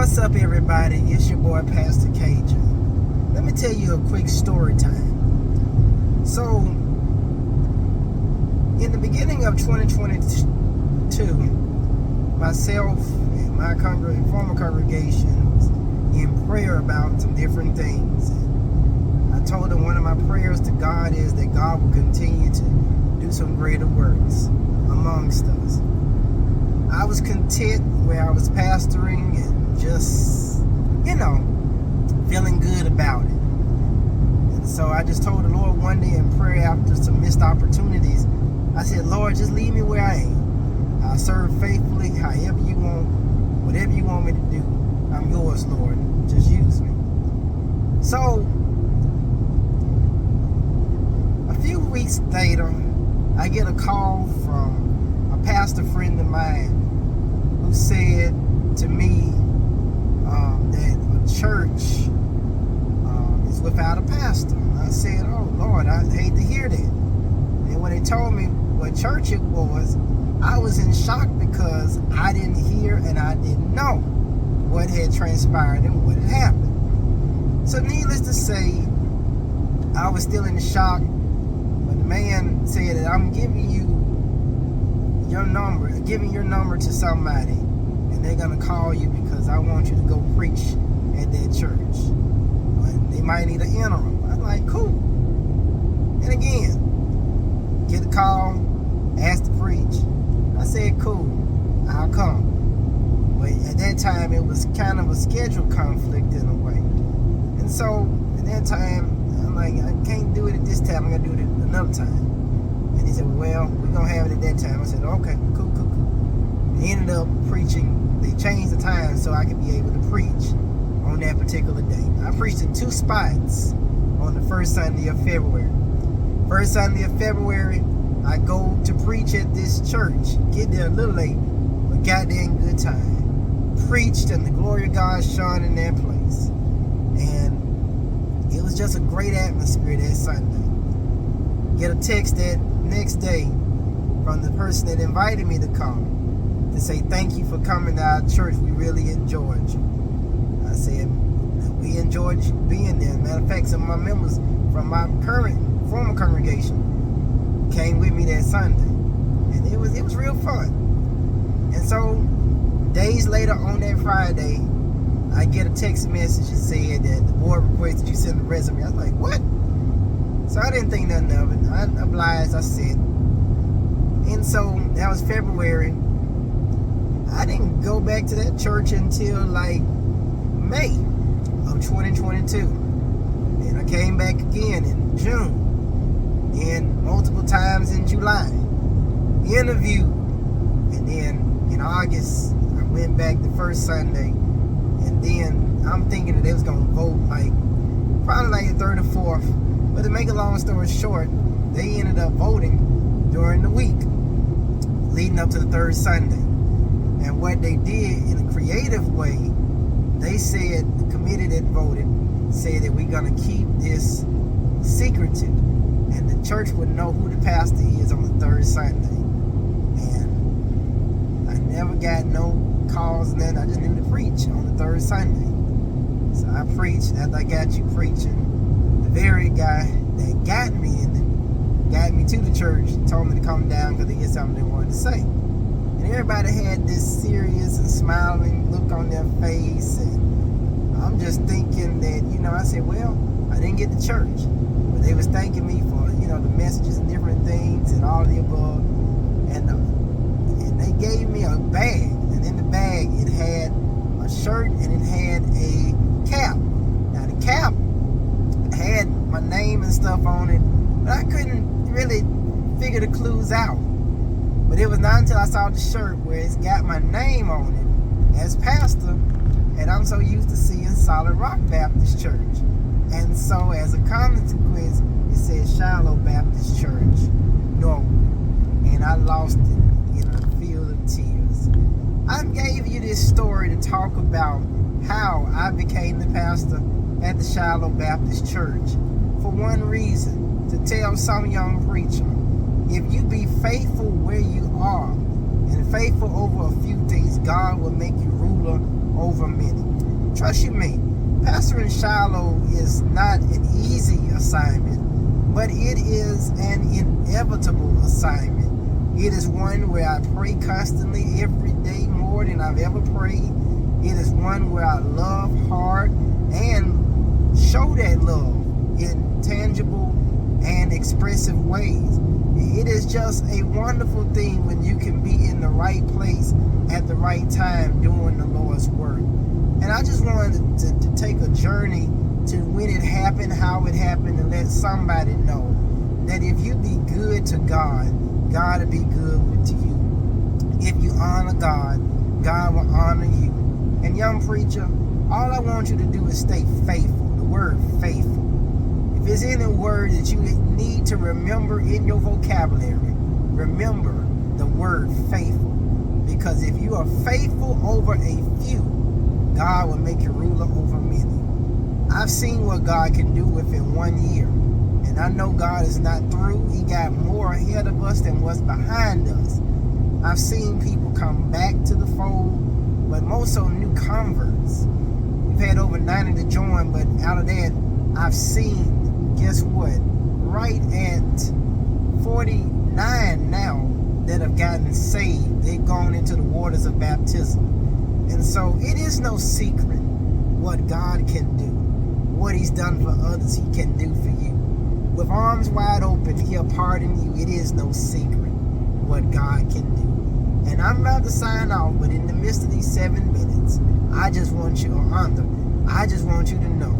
What's up, everybody? It's your boy, Pastor Cajun. Let me tell you a quick story time. So, in the beginning of 2022, myself and my former congregation was in prayer about some different things. I told them one of my prayers to God is that God will continue to do some greater works amongst us. I was content where I was pastoring and just, feeling good about it. And so I just told the Lord one day in prayer after some missed opportunities, I said, Lord, just leave me where I am. I'll serve faithfully however you want, whatever you want me to do. I'm yours, Lord. Just use me. So, a few weeks later, I get a call from a pastor friend of mine who said to me that a church is without a pastor. I said, oh Lord, I hate to hear that. And when they told me what church it was, I was in shock because I didn't hear and I didn't know what had transpired and what had happened. So needless to say, I was still in shock. But the man said that I'm giving your number to somebody, and they're gonna call you because I want you to go preach at that church. And they might need an interim. I'm like, cool. And again, get a call, ask to preach. I said, cool, I'll come. But at that time, it was kind of a schedule conflict in a way. And so at that time, I'm like, I can't do it at this time. I'm gonna do it another time. And he said, well, we're gonna have it at that time. I said, okay, cool. He ended up preaching. They changed the time so I could be able to preach on that particular day. I preached in 2 spots on the first Sunday of February. First Sunday of February, I go to preach at this church. Get there a little late, but got there in good time. Preached, and the glory of God shone in that place. And it was just a great atmosphere that Sunday. Get a text that next day from the person that invited me to come to say thank you for coming to our church. We really enjoyed you. I said we enjoyed you being there. Matter of fact, some of my members from my former congregation came with me that Sunday, and it was real fun. And so days later on that Friday, I get a text message that said that the board requested you send a resume. I was like, what? So I didn't think nothing of it. I obliged, I said. And so that was February. I didn't go back to that church until like May of 2022. And I came back again in June. And multiple times in July. Interviewed. And then in August, I went back the first Sunday. And then I'm thinking that they was going to vote probably like the 3rd or 4th. But to make a long story short, they ended up voting during the week leading up to the 3rd Sunday. And what they did in a creative way, they said, the committee that voted said that we're going to keep this secretive. And the church would know who the pastor is on the 3rd Sunday. And I never got no calls and then I just knew to preach on the 3rd Sunday. So I preached after I got you preaching. The very guy that got me to the church told me to come down because he had something they wanted to say. And everybody had this serious and smiling look on their face. And I'm just thinking that, I said, well, I didn't get to church. But they was thanking me for, the messages and different things and all of the above. And they gave me a bag. And in the bag, it had a shirt and it had a cap. Now, the cap had my name and stuff on it, but I couldn't really figure the clues out. But it was not until I saw the shirt where it's got my name on it as pastor, and I'm so used to seeing Solid Rock Baptist Church. And so as a consequence, it said Shiloh Baptist Church, Norwood. And I lost it in a field of tears. I gave you this story to talk about how I became the pastor at the Shiloh Baptist Church for one reason, to tell some young preacher, if you be faithful where you are and faithful over a few things, God will make you rule ruler over many. Trust you me, pastoring Shiloh is not an easy assignment, but it is an inevitable assignment. It is one where I pray constantly every day more than I've ever prayed. It is one where I love hard and show that love in tangible and expressive ways. It is just a wonderful thing when you can be in the right place at the right time doing the Lord's work. And I just wanted to take a journey to when it happened, how it happened, and let somebody know that if you be good to God, God will be good to you. If you honor God, God will honor you. And young preacher, all I want you to do is stay faithful. The word faithful. If there's any word that you need to remember in your vocabulary, remember the word faithful. Because if you are faithful over a few, God will make you ruler over many. I've seen what God can do within 1 year. And I know God is not through. He got more ahead of us than what's behind us. I've seen people come back to the fold, but more so new converts. We've had over 90 to join, but out of that, I've seen, guess what? Right at 49 now that have gotten saved. They've gone into the waters of baptism. And so it is no secret what God can do. What he's done for others, he can do for you. With arms wide open, he'll pardon you. It is no secret what God can do. And I'm about to sign off, but in the midst of these 7 minutes, I just want you to know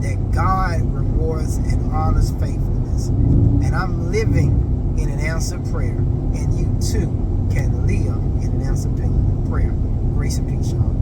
that God rewards and honors faithfulness. And I'm living in an answered prayer. And you too can live in an answered prayer. Grace and peace, y'all.